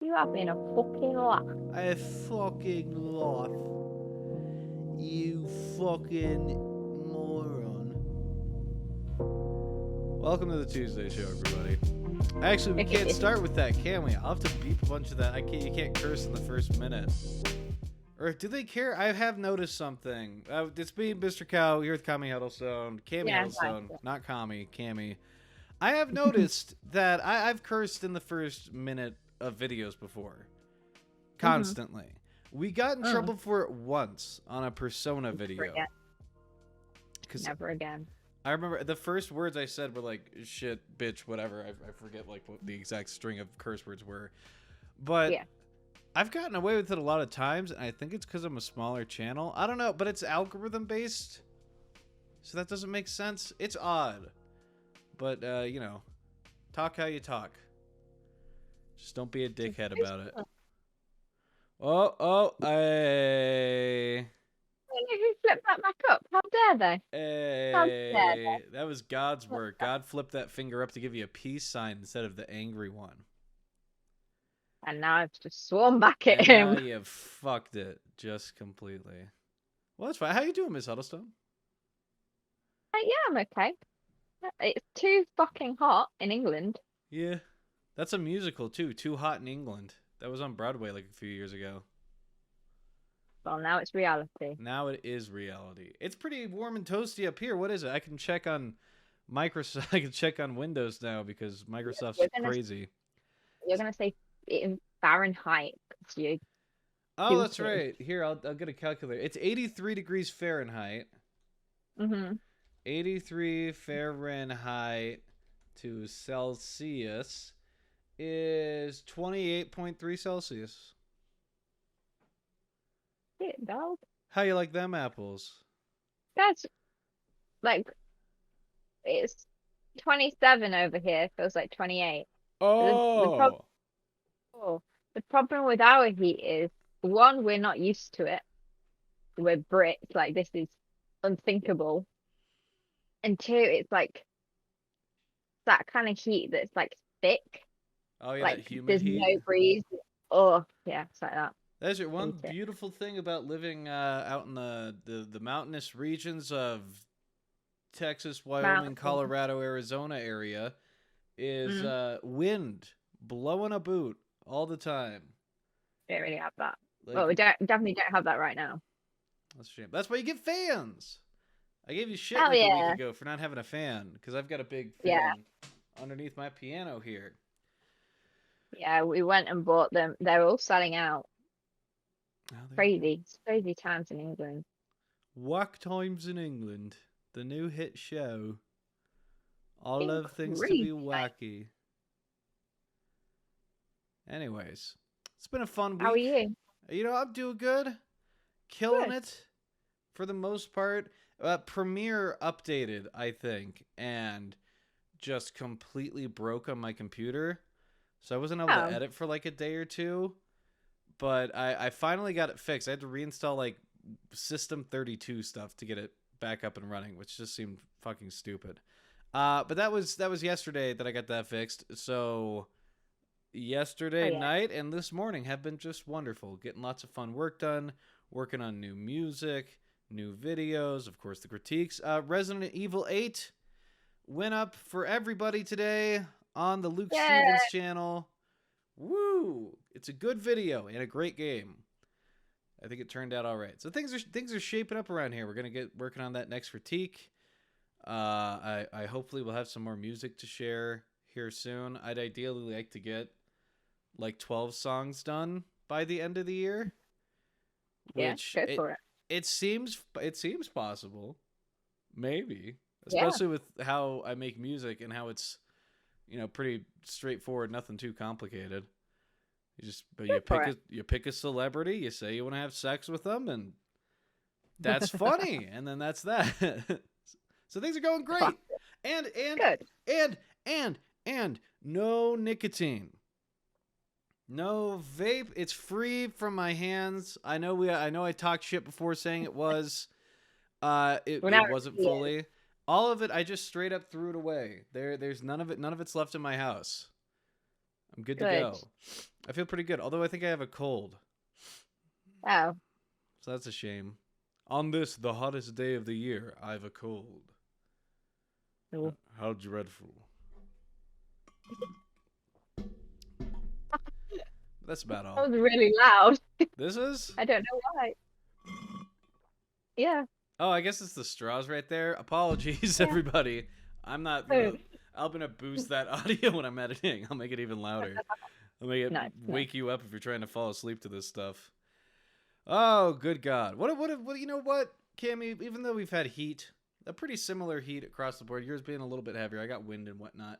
You have been a fucking laugh. I fucking laugh. You fucking moron. Welcome to the Tuesday show, everybody. Actually, we can't start with that, can we? I'll have to beep a bunch of that. You can't curse in the first minute. Or do they care? I have noticed something. It's me, Mr. Cow, here with Kami Huddlestone. Cammy Yeah, Huddlestone. Not Kami, Cammy. I have noticed that I've cursed in the first minute of videos before. Constantly. We got in trouble for it once on a Persona video. Never again. I remember the first words I said were like shit, bitch, whatever. I forget like what the exact string of curse words were. But Yeah. I've gotten away with it a lot of times, and I think it's because I'm a smaller channel. I don't know, but it's algorithm based, so that doesn't make sense. It's odd. But you know, talk how you talk. Just don't be a dickhead about it. Hey. Who flipped that back up? How dare they? How dare Hey. That was God's work. God flipped that finger up to give you a peace sign instead of the angry one. And now I've just sworn back at And him. now you fucked it just completely. Well, that's fine. How you doing, Miss Huddlestone? Yeah, I'm okay. It's too fucking hot in England. Yeah. That's a musical, too. Too Hot in England. That was on Broadway like a few years ago. Well, now it's reality. Now it is reality. It's pretty warm and toasty up here. What is it? I can check on Microsoft. I can check on Windows now because Microsoft's crazy. You're gonna say in Fahrenheit. You Oh, that's right. Here, I'll get a calculator. It's 83 degrees Fahrenheit. 83 Fahrenheit to Celsius is 28.3 Celsius. Shit, dog. How you like them apples? That's like it's 27 over here. Feels like 28. Oh. The problem with our heat is one, we're not used to it. We're Brits, like this is unthinkable. And two, it's like that kind of heat that's like thick. Oh yeah, that Like humid there's heat. no breeze. Oh yeah, it's like that. That's your one beautiful thing about living out in the mountainous regions of Texas, Wyoming, Colorado, Arizona area is wind blowing a boot all the time. Don't really have that. Like, well, we definitely don't have that right now. That's a shame. That's why you get fans. I gave you shit like a week ago for not having a fan because I've got a big fan underneath my piano here. Yeah, we went and bought them. They're all selling out. Crazy. It's crazy times in England. Wack Times in England. The new hit show. I love things to be wacky. Anyways, it's been a fun week. How are you? You know, I'm doing good. Killing it for the most part. Premiere updated, I think, and just completely broke on my computer. So I wasn't able to edit for like a day or two. But I finally got it fixed. I had to reinstall like System 32 stuff to get it back up and running, which just seemed fucking stupid. But that was yesterday that I got that fixed. So yesterday night and this morning have been just wonderful. Getting lots of fun work done, working on new music, new videos, of course the critiques. Resident Evil 8 went up for everybody today on the Luke Stevens channel. Woo! It's a good video and a great game. I think it turned out all right. So things are shaping up around here. We're gonna get working on that next critique. I hopefully will have some more music to share here soon. I'd ideally like to get like 12 songs done by the end of the year. Which go for it. It seems possible. Maybe. Especially with how I make music and how it's, you know, pretty straightforward, nothing too complicated. You pick a celebrity, you say you want to have sex with them, and that's funny, and then that's that. So things are going great. And no nicotine. No vape. It's free from my hands. I know I talked shit before saying it was. It wasn't fully. All of it, I just straight up threw it away. There's none of it's left in my house. I'm good to Good. go. I feel pretty good, although I think I have a cold. Oh, So that's a shame. On this, the hottest day of the year, I have a cold. no. How dreadful. That's about That all. was really loud. This is? I don't know why. Yeah, Oh, I guess it's the straws right there. Apologies, yeah. everybody. I'm not Oh, gonna. I'm gonna boost that audio when I'm editing. I'll make it even louder. I'll make it nice, nice. wake you up if you're trying to fall asleep to this stuff. Oh, good God! What? You know what, Cammy? Even though we've had heat, a pretty similar heat across the board. Yours being a little bit heavier. I got wind and whatnot.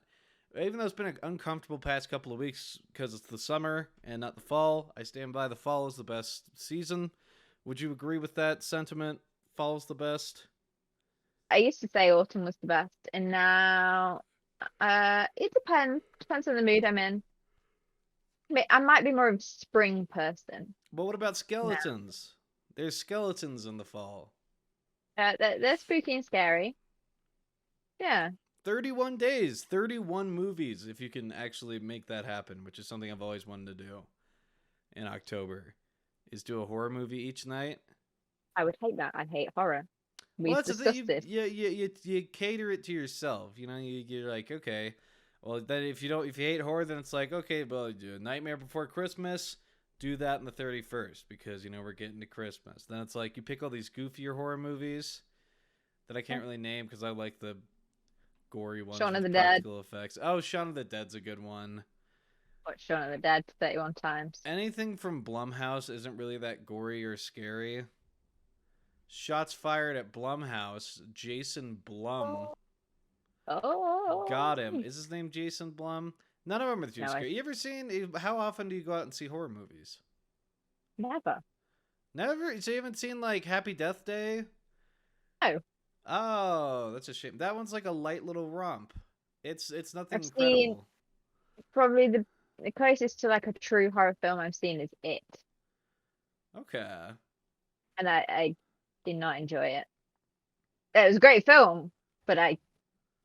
Even though it's been an uncomfortable past couple of weeks because it's the summer and not the fall, I stand by the fall is the best season. Would you agree with that sentiment? Fall's the best. I used to say autumn was the best, and now, it depends. Depends on the mood I'm in. I might be more of a spring person But what about now. skeletons? There's skeletons in the fall. They're spooky and scary. Yeah. 31 days, 31 movies if you can actually make that happen, which is something I've always wanted to do in October, is do a horror movie each night. I would hate that. I hate horror. Well, We've that's the thing. discussed this. You cater it to yourself. You know, you're like, okay, well then if you hate horror, then it's like, okay, well, do a Nightmare Before Christmas, do that on the 31st because you know we're getting to Christmas. Then it's like you pick all these goofier horror movies that I Yeah. can't really name because I like the gory ones Shaun of the with Dead. practical effects. Oh, Shaun of the Dead's a good one. Watched Shaun of the Dead 31 times. Anything from Blumhouse isn't really that gory or scary. Shots fired at Blumhouse. Jason Blum Oh, oh. got him. Is his name Jason Blum? None of them are too No, I scary. You ever seen? How often do you go out and see horror movies? never. Never. So you haven't seen like Happy Death Day? No, Oh, that's a shame. That one's like a light little romp. It's nothing I've seen incredible. probably the closest to like a true horror film I've seen is It, Okay. and I did not enjoy it. It was a great film, but I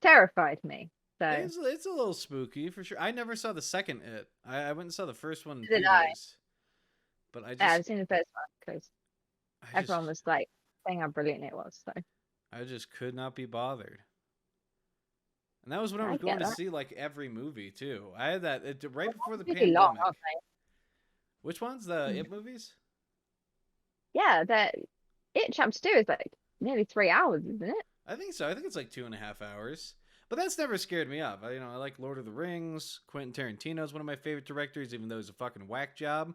terrified me. So It's a little spooky for sure. I never saw the second It. I went and saw the first one in did I. theaters, but Yeah, I've seen the first one because I just everyone was like saying how brilliant it was. So I just could not be bothered. And that was when I I was going get to that. see like every movie too. I had that right before the They're really long, pandemic. aren't Which ones? The they? It movies? Yeah, that It Chapter 2 is like nearly 3 hours, isn't it? I think so. I think it's like 2.5 hours. But that's never scared me off. I like Lord of the Rings. Quentin Tarantino is one of my favorite directors, even though he's a fucking whack job.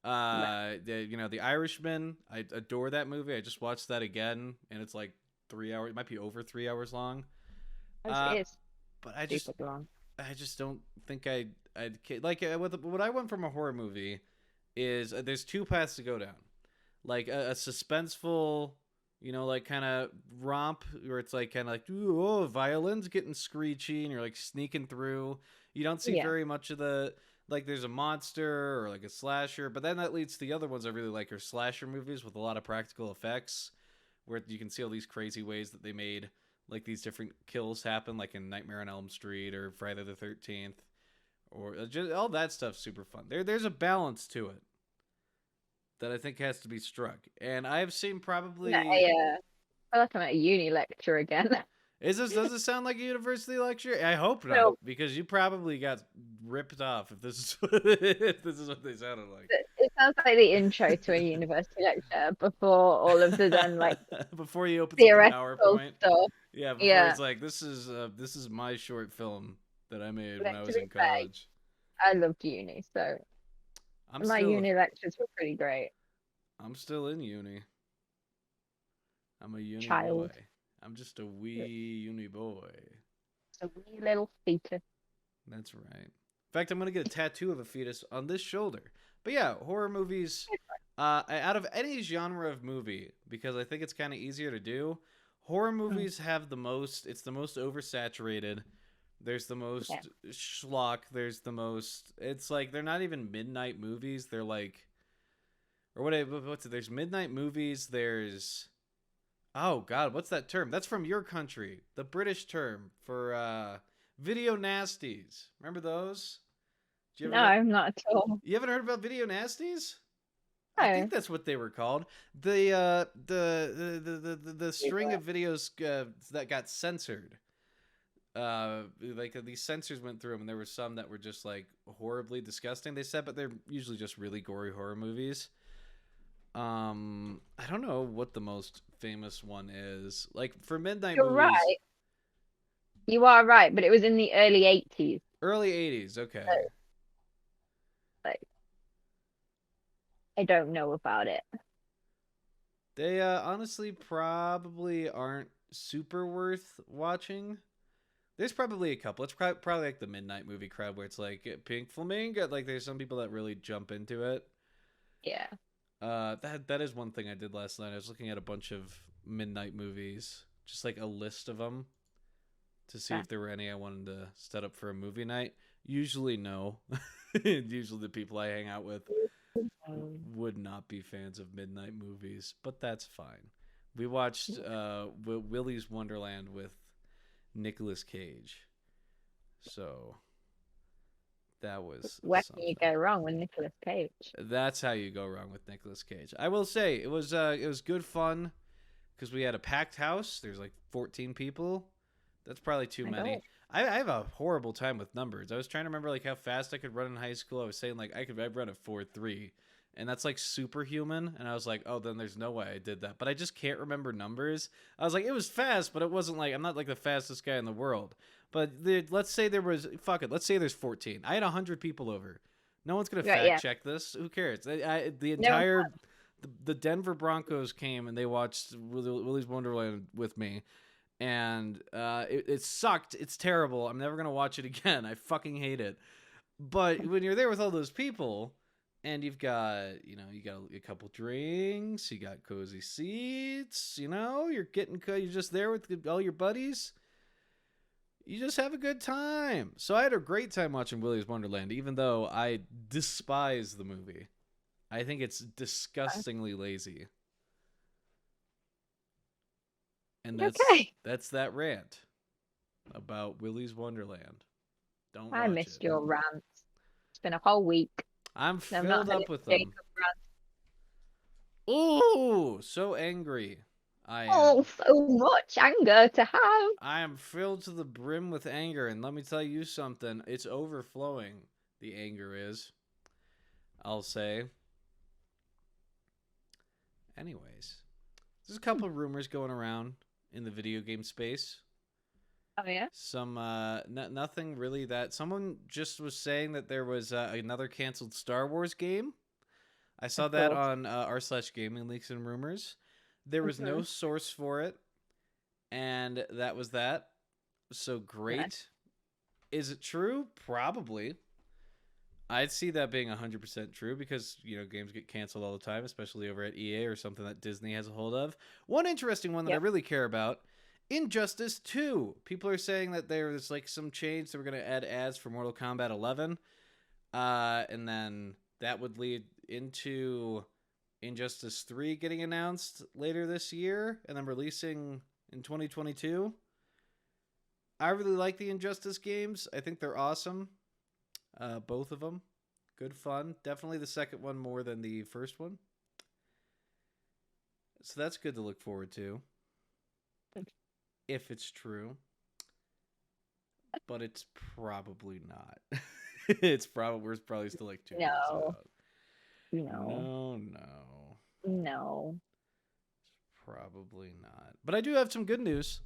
No, The Irishman. I adore that movie. I just watched that again, and it's like 3 hours. It might be over 3 hours long. Uh, it's but stupid long. I just don't think I'd like what I want from a horror movie is there's two paths to go down, like a suspenseful, like kind of romp where it's like kind of like ooh, oh, violins getting screechy and you're like sneaking through. You don't see Yeah, very much of the like there's a monster or like a slasher, but then that leads to the other ones I really like are slasher movies with a lot of practical effects, where you can see all these crazy ways that they made like these different kills happen, like in Nightmare on Elm Street or Friday the 13th, or just all that stuff's super fun. There's a balance to it that I think has to be struck, and I've seen yeah. probably. I feel like I'm at a uni lecture again. Is this does it sound like a university lecture? I hope not, So because you probably got ripped off if this is if this is what they sounded like. it sounds like the intro to a university lecture before all of the then like Before he opens up the theoretical PowerPoint. stuff. Yeah, before Yeah, he's like, this is my short film that I made when but I to was be in fair, college. I loved uni, so I'm my still uni lectures were pretty great. I'm still in uni. I'm a uni boy. Child, I'm just a wee uni boy. a wee little fetus. That's right. In fact, I'm gonna get a tattoo of a fetus on this shoulder. But yeah, horror movies. Out of any genre of movie, because I think it's kind of easier to do, horror Mm, movies have the most. It's the most oversaturated. There's the yeah, most schlock. There's the most. It's like they're not even midnight movies. They're like, or what? What's it? There's midnight movies. There's oh God, what's that term? That's from your country. The British term for video nasties. Remember those? Do you ever No, know? I'm not at all. You haven't heard about Video Nasties? I think No. that's what they were called. The string of videos that got censored. Like these censors went through them, and there were some that were just like horribly disgusting. They said, but they're usually just really gory horror movies. I don't know what the most famous one is. Like for midnight You're movies, right. You are right, but it was in the early 80s. early '80s. Okay, So, like, I don't know about it. they honestly probably aren't super worth watching. There's probably a couple. It's probably like the midnight movie crowd where it's like Pink Flamingo. Like there's some people that really jump into it. Yeah. That is one thing I did last night. I was looking at a bunch of midnight movies, just like a list of them, to see Okay. if there were any I wanted to set up for a movie night. Usually, no. Usually, the people I hang out with would not be fans of midnight movies, but that's fine. We watched Willy's Wonderland with Nicolas Cage, so that was Where can you something. go wrong with Nicolas Cage? That's how you go wrong with Nicolas Cage. I will say it was good fun because we had a packed house. There's like 14 people. That's probably too My God. many. I have a horrible time with numbers. I was trying to remember like how fast I could run in high school. I was saying like I'd run a 4.3, and that's like superhuman. And I was like, oh, then there's no way I did that. But I just can't remember numbers. I was like, it was fast, but it wasn't like I'm not like the fastest guy in the world. But let's say there was fuck it. Let's say there's 14. I had 100 people over. No one's gonna Right, fact yeah. check this. Who cares? The No. entire the Denver Broncos came and they watched Willy's Wonderland with me, and it sucked. It's terrible. I'm never gonna watch it again. I fucking hate it. But when you're there with all those people, and you got a couple drinks, you got cozy seats, you're you're just there with all your buddies. You just have a good time. So I had a great time watching Willy's Wonderland, even though I despise the movie. I think it's disgustingly lazy. And Okay. that's that rant about Willy's Wonderland. Don't I watch missed it. your rants. It's been a whole week. I'm I've not filled had up it. with Jacob them. rant. Ooh, so angry I Oh, am. so much anger to have. I am filled to the brim with anger, and let me tell you something. It's overflowing. The anger is. I'll say. Anyways, there's a couple of rumors going around in the video game space. Oh yeah. Some nothing really that someone just was saying that there was another canceled Star Wars game. I saw Of that course. on r/gaming leaks and rumors. There was no Mhm. source for it, and that was that. So Yeah. great. Is it true? Probably. I'd see that being 100% true because, games get canceled all the time, especially over at EA or something that Disney has a hold of. One interesting one that I Yep. really care about, Injustice 2. People are saying that there's like some change that we're going to add ads for Mortal Kombat 11. And then that would lead into Injustice 3 getting announced later this year and then releasing in 2022. I really like the Injustice games. I think they're awesome. Both of them. Good fun. Definitely the second one more than the first one. So that's good to look forward to. If it's true. But it's probably not. We're probably still like 2 years No. out. No. No. No. Probably not. But I do have some good news.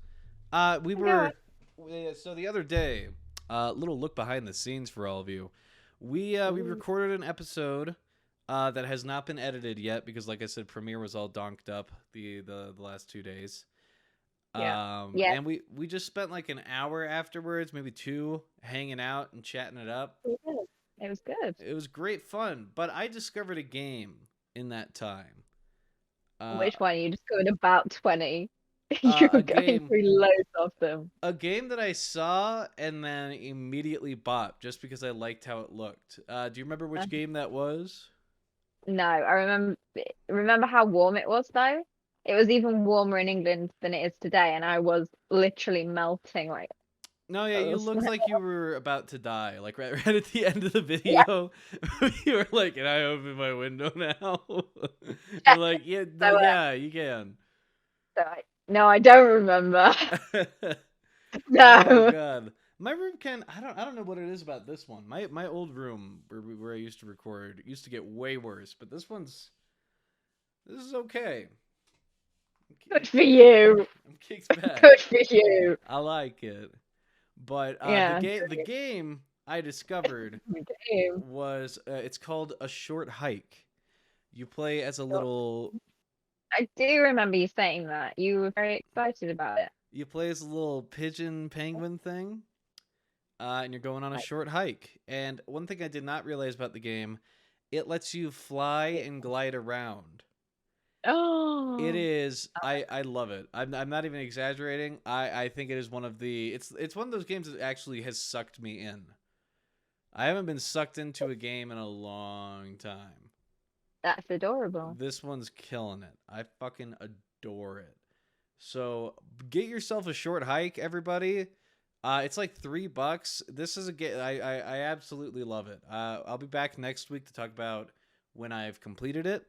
We Oh God. were so the other day, little look behind the scenes for all of you. We Ooh. recorded an episode that has not been edited yet because, like I said, Premiere was all donked up the last 2 days. Yeah. Yeah. And we just spent like an hour afterwards, maybe two, hanging out and chatting it up. It was good. It was good. It was great fun. But I discovered a game in that time. Uh, Which one? You discovered about 20. You were a going game through loads of them. a game that I saw and then immediately bought just because I liked how it looked. Do you remember Uh, which game that was? No, I remember how warm it was though. It was even warmer in England than it is today, and I was literally melting. Like No, yeah, you else. looked like you were about to die. Like right at the end of the Yeah, video, you were like, "Can I open my window now?" yeah. You're like, "Yeah, So, yeah, you can." no, I don't remember. Oh No. god. My room can I don't know what it is about this one. My old room where I used to record used to get way worse, but this is okay. I'm Good for kicked you. I'm kicked back. Good for you. I like it. But Yeah. the game I discovered Damn. was it's called A Short Hike. You play as a little I do remember you saying that. You were very excited about it. you play as a little pigeon penguin thing. And you're going on a Like, short hike. And one thing I did not realize about the game, it lets you fly and glide around. It oh, is I love it. I'm not even exaggerating. I think it is one of the it's one of those games that actually has sucked me in. I haven't been sucked into a game in a long time. that's adorable. This one's killing it. I fucking adore it. So get yourself a short hike, everybody. It's like $3. This is a game I absolutely love it. I'll be back next week to talk about when I've completed it,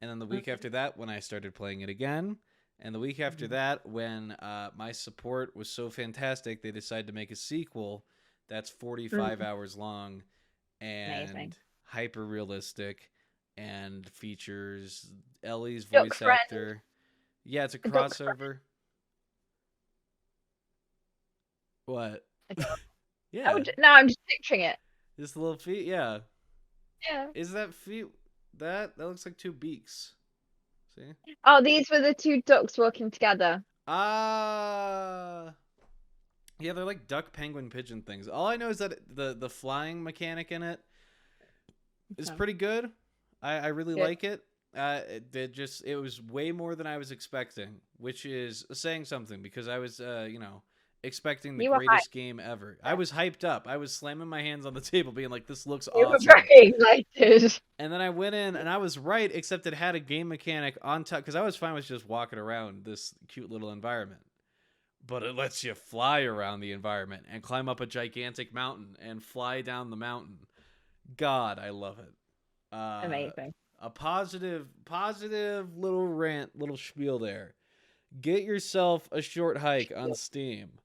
and then the week after that when I started playing it again, and the week after Mhm. that when my support was so fantastic they decided to make a sequel that's 45 Mm, hours long and amazing. hyper realistic and features Ellie's Duck voice friend. actor. Yeah, it's a A duck friend. crossover. What? A duck. Oh, Yeah, no, I'm just picturing it. this little feet. Yeah, Yeah. is that feet? That looks like two beaks. See? Oh, these were the two ducks walking together. Ah, yeah, they're like duck, penguin, pigeon things. All I know is that the flying mechanic in it is Okay. pretty good. I really Good. like it. It was way more than I was expecting, which is saying something because I was expecting the You were hyped. greatest game ever. I was hyped up. I was slamming my hands on the table, being like, "This looks You were awesome." very excited. And then I went in and I was right, except it had a game mechanic on top because I was fine with just walking around this cute little environment. But it lets you fly around the environment and climb up a gigantic mountain and fly down the mountain. God, I love it. Uh, Amazing. a positive little rant, little spiel there. Get yourself a short hike on Steam.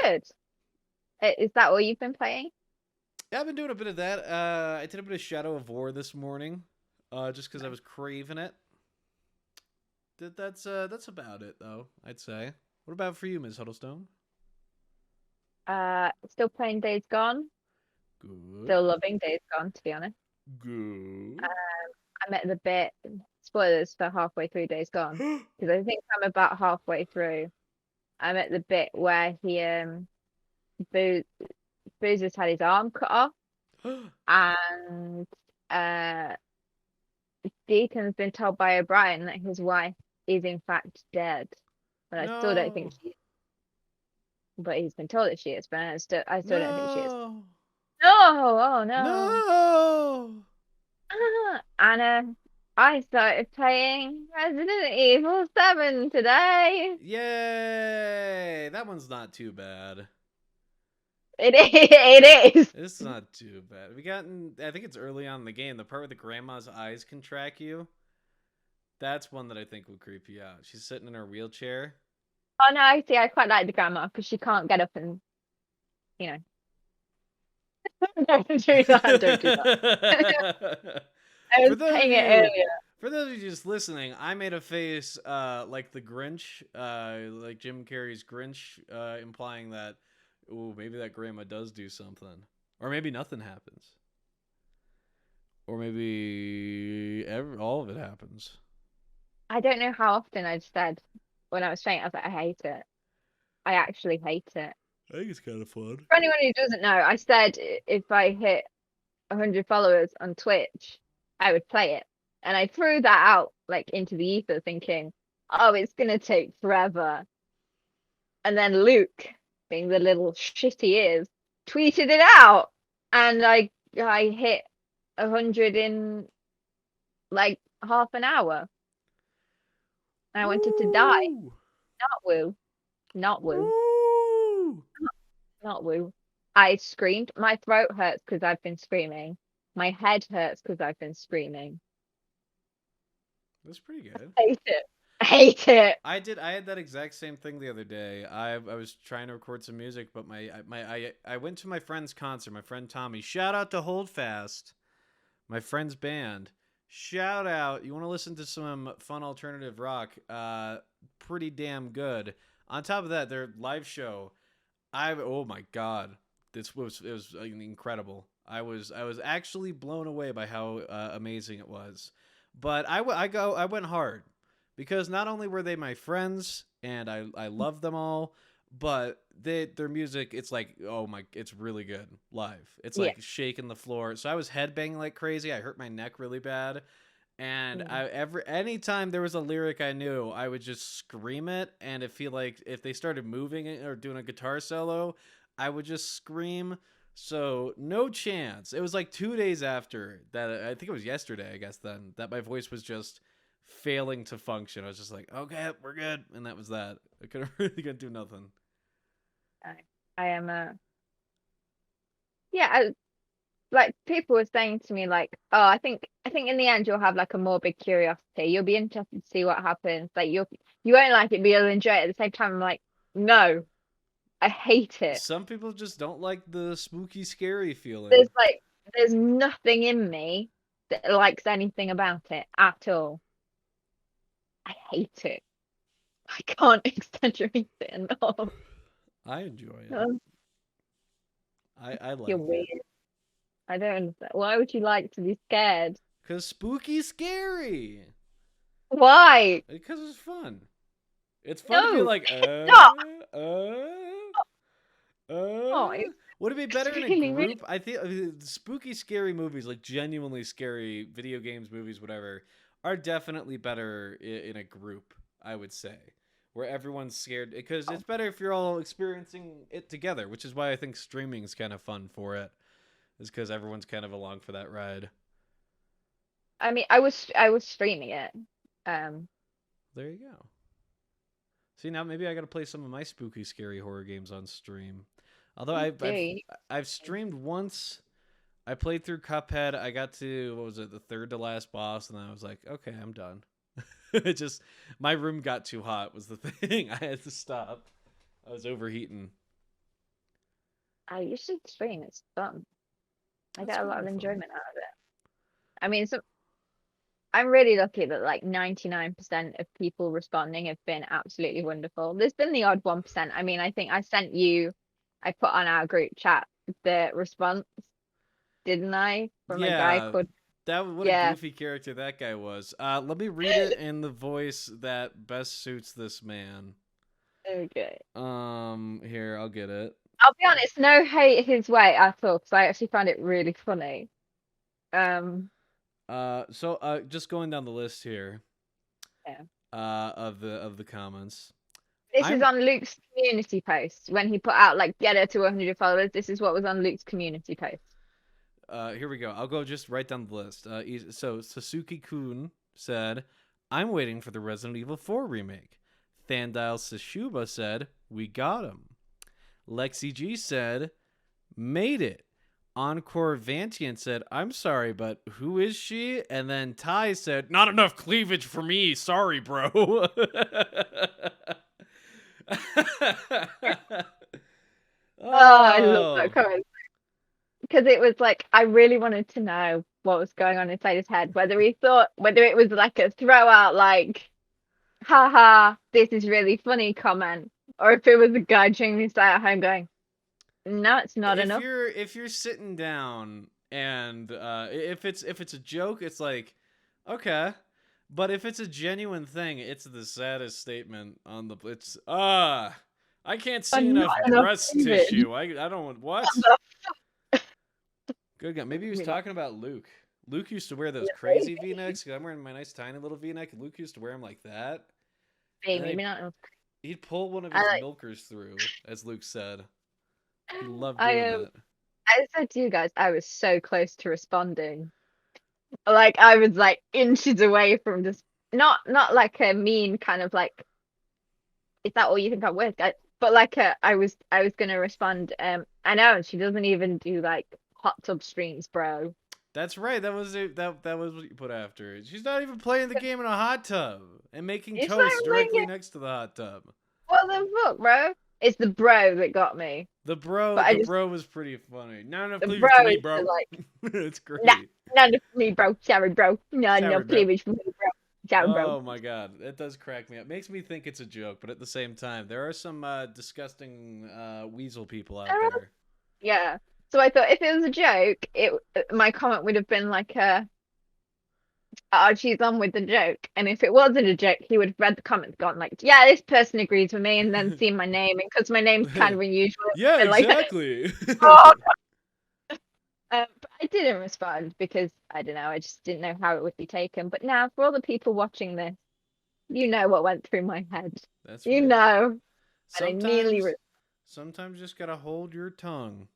Good. Is that all you've been playing? Yeah, I've been doing a bit of that. I did a bit of Shadow of War this morning, just because I Nice. was craving it. That's about it though. I'd say. What about for you, Ms. Huddlestone? Still playing Days Gone. Good. Still loving Days Gone, to be honest. Good. Um, I'm at the bit, spoilers for halfway through Days Gone, because I think I'm about halfway through. I'm at the bit where Boo, Boozer's had his arm cut off, and uh, Deacon's been told by O'Brien that his wife is in fact dead. But I still don't think No. she is. But he's been told that she is, but I still don't think she is. No. No, oh no. No. Anna, I started playing Resident Evil 7 today. Yay! That one's not too bad. It is. It's not too bad. We gotten. I think it's early on in the game. The part where the grandma's eyes can track you. That's one that I think would creep you out. She's sitting in her wheelchair. Oh no, I see. I quite like the grandma because she can't get up and, you know. Don't do that. Don't do that. I for was those of saying it you earlier. for those of you just listening, I made a face like the Grinch, like Jim Carrey's Grinch, implying that oh maybe that grandma does do something, or maybe nothing happens, or maybe all of it happens. I don't know how often I'd said when I was saying it, I was like, I hate it. I actually hate it. I think it's kind of fun. For anyone who doesn't know, I said if I hit 100 followers on Twitch, I would play it. And I threw that out like into the ether thinking, oh, it's gonna take forever. And then Luke, being the little shit he is, tweeted it out. And I hit 100 in like half an hour. And I wanted to die. Woo! Not woo. Not woo. Woo! Not woo. I screamed. My throat hurts because I've been screaming. My head hurts because I've been screaming. That's pretty good. Hate it. I hate it. I had that exact same thing the other day. I was trying to record some music, but I went to my friend's concert. My friend Tommy. Shout out to Holdfast, my friend's band. Shout out. You want to listen to some fun alternative rock? Pretty damn good. On top of that, their live show. Oh my god, this was it was incredible. I was actually blown away by how amazing it was. But I went hard because not only were they my friends and I love them all, but their music, it's like, oh my, it's really good live. It's Yeah. like shaking the floor. So I was headbanging like crazy. I hurt my neck really bad. And Mm. anytime there was a lyric I knew, I would just scream it. And it feel like if they started moving it or doing a guitar solo, I would just scream. So no chance. It was like 2 days after that. I think it was yesterday, I guess, then that my voice was just failing to function. I was just like, okay, we're good, and that was that. I couldn't really couldn't do nothing. I, I am a yeah. Like people were saying to me, like, oh, I think in the end you'll have like a morbid curiosity. You'll be interested to see what happens. Like you won't like it, but you'll enjoy it at the same time. I'm like, no, I hate it. Some people just don't like the spooky, scary There's feeling. like there's nothing in me that likes anything about it at all. I hate it. I can't exaggerate it enough. I enjoy it. Um, I You're like it. weird. I don't understand. Why would you like to be scared? Cause spooky, scary. Why? Because it's fun. It's fun to be No, like, stop. Oh, uh. Would it be better it's in a really, really. group? I think spooky, scary movies, like genuinely scary video games, movies, whatever, are definitely better in a group. I would say, where everyone's scared, because it's better if you're all experiencing it together. Which is why I think streaming is kind of fun for it, is because everyone's kind of along for that ride. I mean, I was streaming it. Um, There you go. See, now maybe I got to play some of my spooky, scary horror games on stream. Although dude, I've streamed once. I played through Cuphead. I got to, what was it, the third to last boss, and I was like, okay, I'm done. It just, my room got too hot was the thing. I had to stop. I was overheating. I should stream. It's fun. I That's get a gonna lot be of fun. enjoyment out of it. I mean, I'm really lucky that like 99% of people responding have been absolutely wonderful. There's been the odd 1%. I mean, I think I put on our group chat the response, didn't I? From a guy Yeah, called, what a yeah, goofy character that guy was. Let me read it in the voice that best suits this man. okay. Here, I'll get it. I'll be honest, no hate his way at all, because I actually found it really funny. Um, Just going down the list here, yeah. of the comments. This is I'm on Luke's community post when he put out like get her to 100 followers. This is what was on Luke's community post. Here we go. I'll go just right down the list. So Sasuke Kun said, "I'm waiting for the Resident Evil 4 remake." Thandile Sashuba said, "We got him." Lexi G said, "Made it." Encore Vantian said, "I'm sorry, but who is she?" And then Ty said, "Not enough cleavage for me. Sorry, bro." Oh, I love that Oh, comment because it was like I really wanted to know what was going on inside his head, whether it was like a throw out like, haha, this is really funny comment, or if it was a guy genuinely sat at home going, no, it's not enough. if you're sitting down and if it's a joke, it's like, okay, but if it's a genuine thing, it's the saddest statement on the. It's I can't see And not enough enough breast cleavage. tissue. I don't what. Good guy. Maybe he was Really, talking about Luke. Luke used to wear those yeah, crazy V-necks. Cause I'm wearing my nice tiny little V-neck. Luke used to wear them like that, and then maybe not enough. he'd pull one of I his like milkers through, as Luke said. He loved I doing that. I said to you guys, I was so close to responding. Like I was like inches away from just not like a mean kind of like, is that all you think I'm with? But like I was gonna respond, I know she doesn't even do like hot tub streams, bro. That's right. That was it. That was what you put after it. She's not even playing the game in a hot tub and making It's not toast even like directly it. next to the hot tub. What the fuck, bro? It's the bro that got me. But I The just bro was pretty funny. Not enough the cleavage bro for me, is the bro. like It's nah, great. none of me, bro. Sorry, bro. No Sorry, bro. cleavage for me, bro. Sorry, bro. Oh my god, that does crack me up. Makes me think it's a joke, but at the same time, there are some disgusting weasel people out there. Yeah. So I thought if it was a joke, it my comment would have been like oh, she's on with the joke. And if it wasn't a joke, he would have read the comments, gone like, yeah, this person agrees with me, and then seen my name, and because my name's kind of unusual, Yeah, and like, exactly. oh. But I didn't respond because I don't know, I just didn't know how it would be taken. But now, for all the people watching this, you know what went through my head. That's You right. know, and I nearly Sometimes, sometimes you just gotta hold your tongue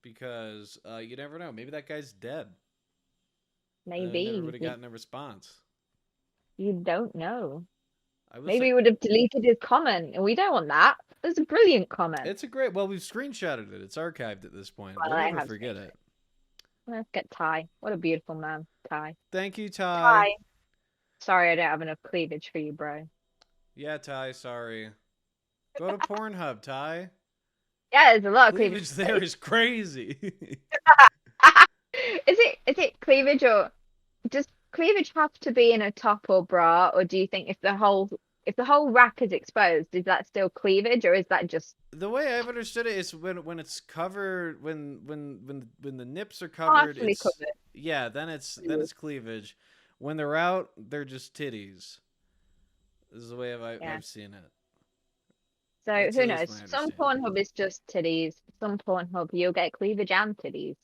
because you never know. Maybe that guy's dead. Never maybe would have gotten a response. you don't know. I will Maybe say he would have deleted his comment, and we don't want that. It's a brilliant comment. it's a great. Well, we've screenshotted it. It's archived at this point. Well, We'll I never have forget screenshot. it. Let's get Ty. What a beautiful man, Ty. Thank you, Ty. Ty. Sorry, I don't have enough cleavage for you, bro. Yeah, Ty. Sorry. Go to Pornhub, Ty. Yeah, there's a lot of cleavage. Cleavage there is crazy. Is it cleavage, or does cleavage have to be in a top or bra, or do you think if the whole rack is exposed, is that still cleavage, or is that just The way I've understood it is when it's covered, when the nips are covered, partially it's covered? yeah. Then it's cleavage. When they're out, they're just titties. This is the way Yeah. I've seen it. So That's who at least knows? my Some understanding. Pornhub is just titties. Some Pornhub you'll get cleavage and titties.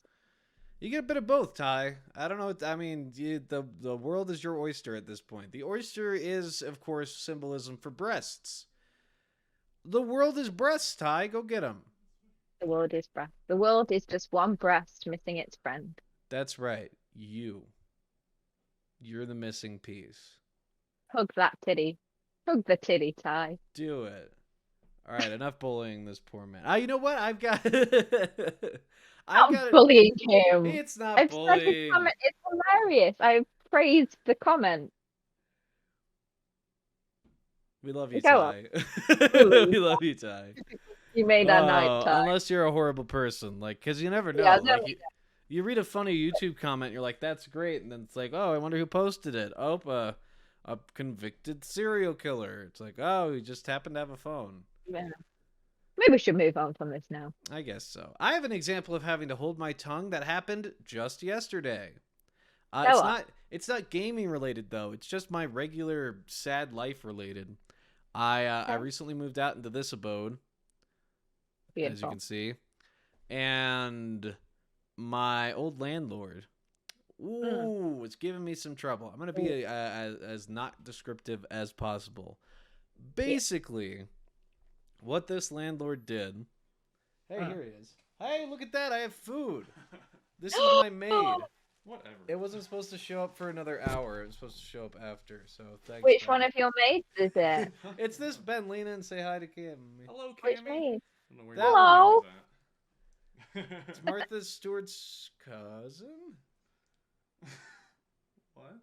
You get a bit of both, Ty. I don't know. I mean, the world is your oyster at this point. The oyster is, of course, symbolism for breasts. The world is breasts, Ty. Go get them. The world is breast. The world is just one breast missing its friend. That's right. You're the missing piece. Hug that titty. Hug the titty, Ty. Do it. All right, enough bullying this poor man. You know what? I've got. I've Not got it. bullying him. It's not I've said his bullying. comment is hilarious. I've praised the comment. We love you, Go on. Ty. Bully. We love you, Ty. You made our night, Oh, Ty. unless you're a horrible person, like, cause you never Yeah, know. no, Like, you read a funny YouTube comment, you're like, "That's great," and then it's like, "Oh, I wonder who posted it." Oh, a convicted serial killer. It's like, oh, he just happened to have a phone. yeah. Maybe we should move on from this now. I guess so. I have an example of having to hold my tongue that happened just yesterday. Go on. It's not gaming related though. It's just my regular sad life related. I Okay. recently moved out into this abode, as you Beautiful. can see, and my old landlord, Mm. ooh, it's giving me some trouble. I'm gonna Mm. be as not descriptive as possible. Yeah. Basically, what this landlord did. Hey, Mm. here he is. Hey, look at that! I have food. This is my maid. Whatever. It wasn't supposed to show up for another hour. It was supposed to show up after. So thanks, Which Ben. one of your mates is it? It's this Ben. Lena and say hi to Cam. Hello, Which Cammy. mate? I don't know where That your one. Hello. camera's at. It's Martha Stewart's cousin. What?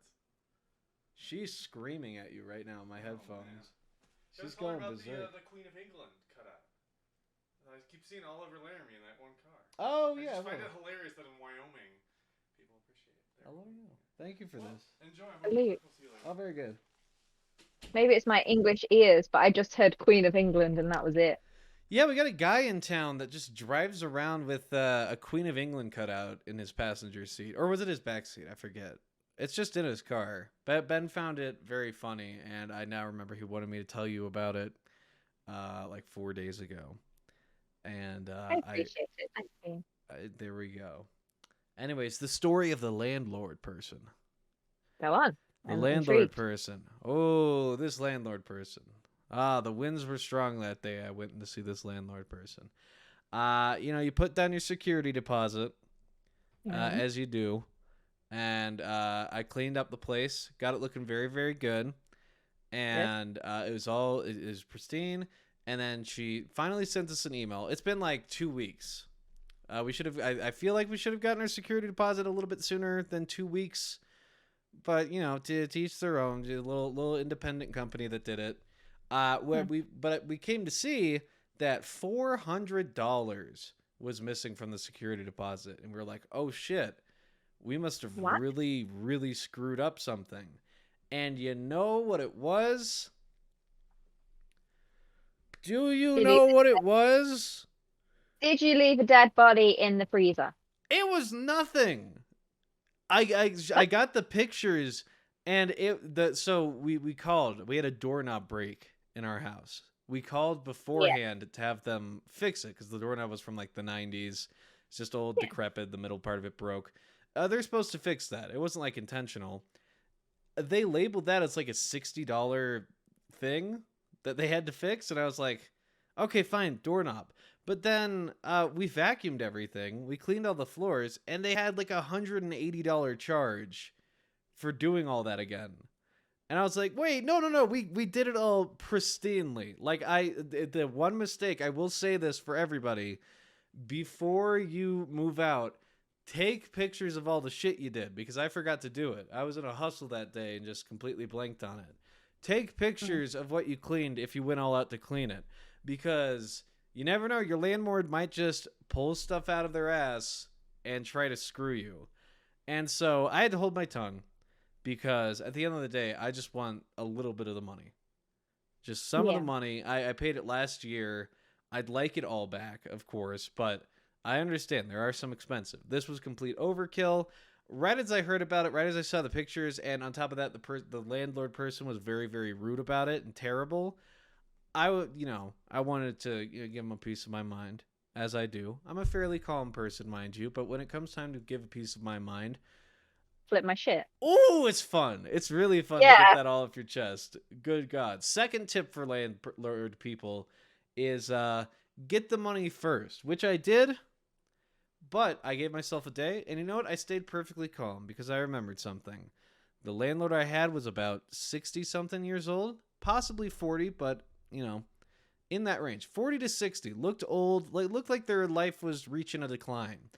She's screaming at you right now in my man. headphones. She was She's calling going about berserk. the Queen of England cutout. I keep seeing Oliver Laramie in that one car. Oh I yeah. just find Well, it hilarious that in Wyoming, people appreciate it. I'll let her know. Thank you for Well, this. enjoy. Salute. We'll see you later. Oh, very good. Maybe it's my English ears, but I just heard Queen of England and that was it. Yeah, we got a guy in town that just drives around with a Queen of England cutout in his passenger seat, or was it his back seat? I forget. It's just in his car. But Ben found it very funny, and I now remember he wanted me to tell you about it, like 4 days ago. And I appreciate it. Thank you. there we go. Anyways, the story of the landlord person. Go on. The I'm landlord intrigued. person. Oh, this landlord person. The winds were strong that day. I went to see this landlord person. You put down your security deposit, Mhm. as you do, and I cleaned up the place, got it looking very, very good, Good. and it was pristine. And then she finally sent us an email. It's been like 2 weeks. We should have. I feel like we should have gotten our security deposit a little bit sooner than 2 weeks. But to each their own. A little independent company that did it. We came to see that $400 was missing from the security deposit, and we were like, oh shit, we must have What? really, really screwed up something. And you know what it was? Do you know what it was? Did you leave a dead body in the freezer? It was nothing. I got the pictures, and so we called. We had a doorknob break in our house. We called beforehand to have them fix it because the doorknob was from like the 90s. It's just old, decrepit. The middle part of it broke. They're supposed to fix that. It wasn't like intentional. They labeled that as like a $60 thing that they had to fix, and I was like, okay, fine, doorknob. But then we vacuumed everything, we cleaned all the floors, and they had like $180 charge for doing all that again. And I was like, wait, no, we did it all pristinely. Like, the one mistake, I will say this for everybody, before you move out, take pictures of all the shit you did, because I forgot to do it. I was in a hustle that day and just completely blanked on it. Take pictures of what you cleaned if you went all out to clean it, because you never know, your landlord might just pull stuff out of their ass and try to screw you. And so I had to hold my tongue, because at the end of the day, I just want a little bit of the money. Just some of the money. I paid it last year. I'd like it all back, of course, but I understand there are some expensive. This was complete overkill. Right as I heard about it, right as I saw the pictures, and on top of that, the landlord person was very, very rude about it and terrible. I wanted to give him a piece of my mind, as I do. I'm a fairly calm person, mind you, but when it comes time to give a piece of my mind, Flip my shit. oh, it's fun. It's really fun to get that all off your chest. Good God. Second tip for landlord people is get the money first, which I did, but I gave myself a day, and you know what? I stayed perfectly calm because I remembered something. The landlord I had was about 60-something years old, possibly 40, but, in that range. 40 to 60. Looked old, looked like their life was reaching a decline.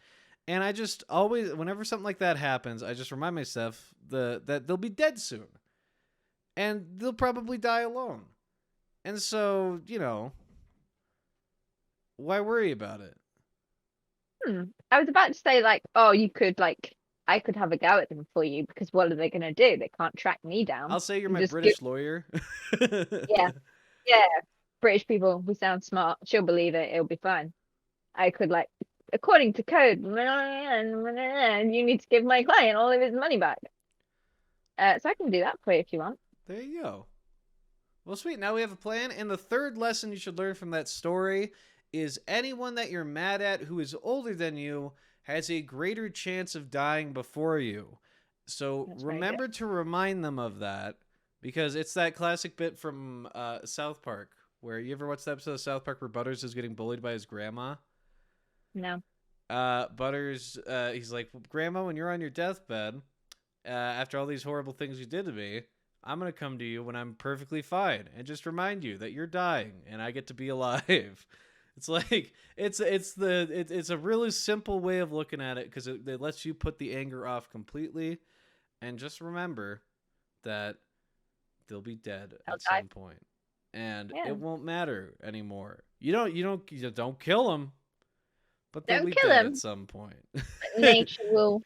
And I just always, whenever something like that happens, I just remind myself that they'll be dead soon. And they'll probably die alone. And so, why worry about it? I was about to say, like, oh, you could, like, I could have a go at them for you, because what are they going to do? They can't track me down. I'll say you're my British lawyer. Yeah. British people, we sound smart. She'll believe it. It'll be fine. I could, like, according to code, you need to give my client all of his money back. So I can do that for you if you want. There you go. Well, sweet. Now we have a plan. And the third lesson you should learn from that story is anyone that you're mad at who is older than you has a greater chance of dying before you. So remember to remind them of that, because it's that classic bit from South Park, where you ever watch the episode of South Park where Butters is getting bullied by his grandma? No. Butters, he's like, Grandma, when you're on your deathbed, after all these horrible things you did to me, I'm going to come to you when I'm perfectly fine and just remind you that you're dying and I get to be alive. It's like, it's a really simple way of looking at it, because it lets you put the anger off completely, and just remember that they'll be dead at some point, and it won't matter anymore. You don't kill them, but they'll be dead at some point. Nature will.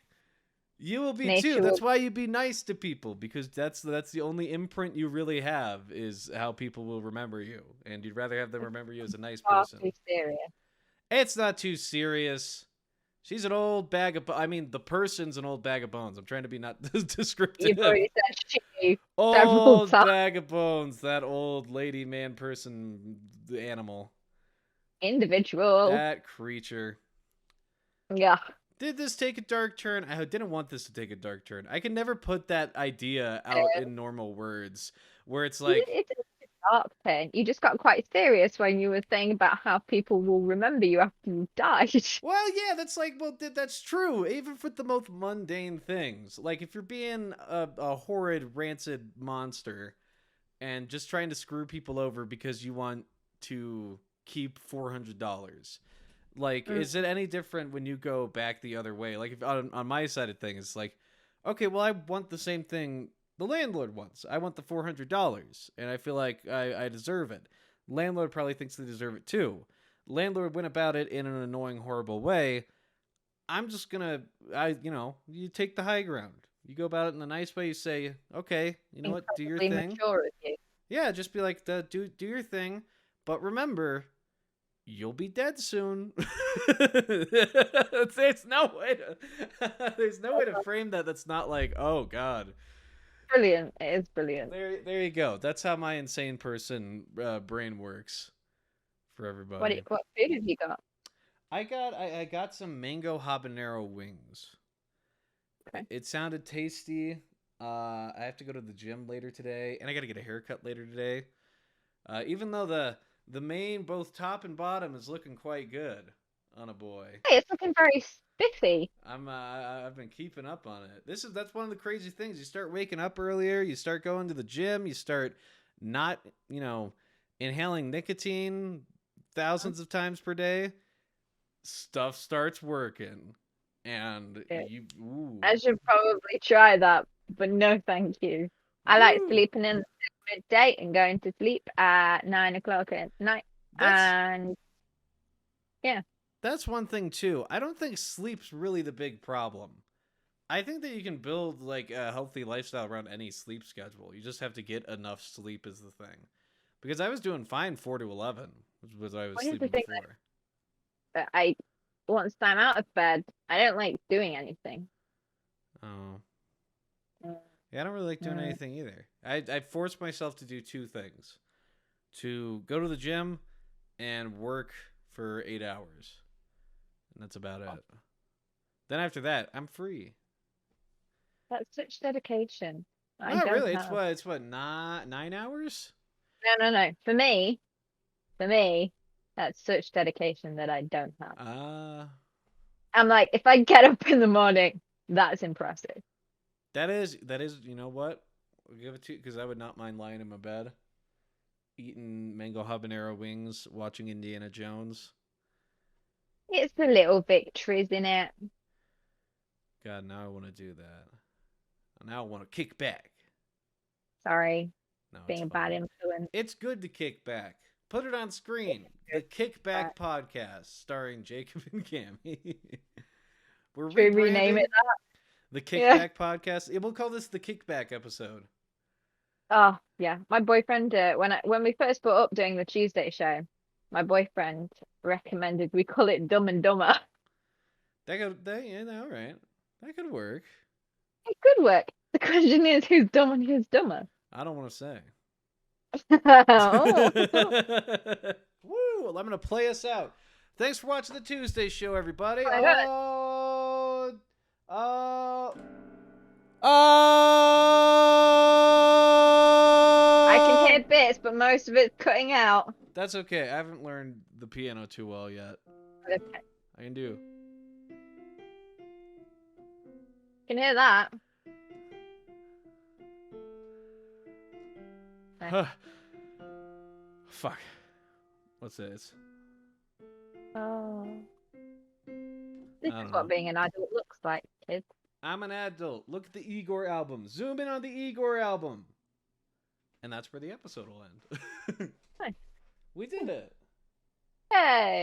You will be too. That's why you be nice to people, because that's the only imprint you really have, is how people will remember you, and you'd rather have them remember you as a nice person. Too serious. It's not too serious. She's an old bag of. The person's an old bag of bones. I'm trying to be not descriptive. You've already said she. Old bag of bones. That old lady, man, person, animal, individual. That creature. Yeah. Did this take a dark turn? I didn't want this to take a dark turn. I can never put that idea out in normal words, where it's like... It's a dark turn. You just got quite serious when you were saying about how people will remember you after you died. Well, yeah, that's true. Even with the most mundane things. Like, if you're being a horrid, rancid monster and just trying to screw people over because you want to keep $400. Like, Mm. is it any different when you go back the other way? Like, if on my side of things, it's like, okay, well, I want the same thing the landlord wants. I want the $400, and I feel like I deserve it. Landlord probably thinks they deserve it too. Landlord went about it in an annoying, horrible way. I'm just gonna, you take the high ground. You go about it in a nice way. You say, okay, you know what, do your Incredibly thing. mature of you. Yeah, just be like, do your thing. But remember, you'll be dead soon. There's no way to there's no way to frame that that's not like, oh god. Brilliant. It is brilliant. There you go. That's how my insane person brain works for everybody. What food have you got? I got some mango habanero wings. Okay. It sounded tasty. I have to go to the gym later today, and I got to get a haircut later today. Even though the main, both top and bottom, is looking quite good on a boy. Hey, it's looking very spiffy. I've been keeping up on it. That's one of the crazy things. You start waking up earlier. You start going to the gym. You start not inhaling nicotine thousands of times per day. Stuff starts working, and I should probably try that, but no, thank you. I like sleeping in at midday and going to sleep at 9 o'clock at night. And yeah, that's one thing too. I don't think sleep's really the big problem. I think that you can build like a healthy lifestyle around any sleep schedule. You just have to get enough sleep is the thing. Because I was doing fine 4 to 11, which was what I was sleeping before. I once I'm out of bed, I don't like doing anything. Oh. Yeah, I don't really like doing anything either. I forced myself to do two things. To go to the gym and work for 8 hours. And that's about it. Then after that, I'm free. That's such dedication. Not really. It's what 9 hours? No. For me, that's such dedication that I don't have. I'm like, if I get up in the morning, that's impressive. That is, you know what? I'll give it to you, because I would not mind lying in my bed, eating mango habanero wings, watching Indiana Jones. It's the little victories in it. God, now I want to do that. Now I want to kick back. Sorry, no, being a bad influence. It's good to kick back. Put it on screen. The Kickback Podcast, starring Jacob and Cammy. Should we rename it that? The Kickback Podcast. We'll call this the Kickback episode. Oh yeah, my boyfriend when we first put up doing the Tuesday show, my boyfriend recommended we call it Dumb and Dumber. All right. That could work. It could work. The question is, who's dumb and who's dumber? I don't want to say. Oh. Woo! Well, I'm gonna play us out. Thanks for watching the Tuesday show, everybody. I can hear bits, but most of it's cutting out. That's okay. I haven't learned the piano too well yet. Okay. I can do. Can hear that. Fuck. What's this? Oh. This is what being an adult looks like, kids. I'm an adult. Look at the Igor album. Zoom in on the Igor album. And that's where the episode will end. Nice. We did it. Hey.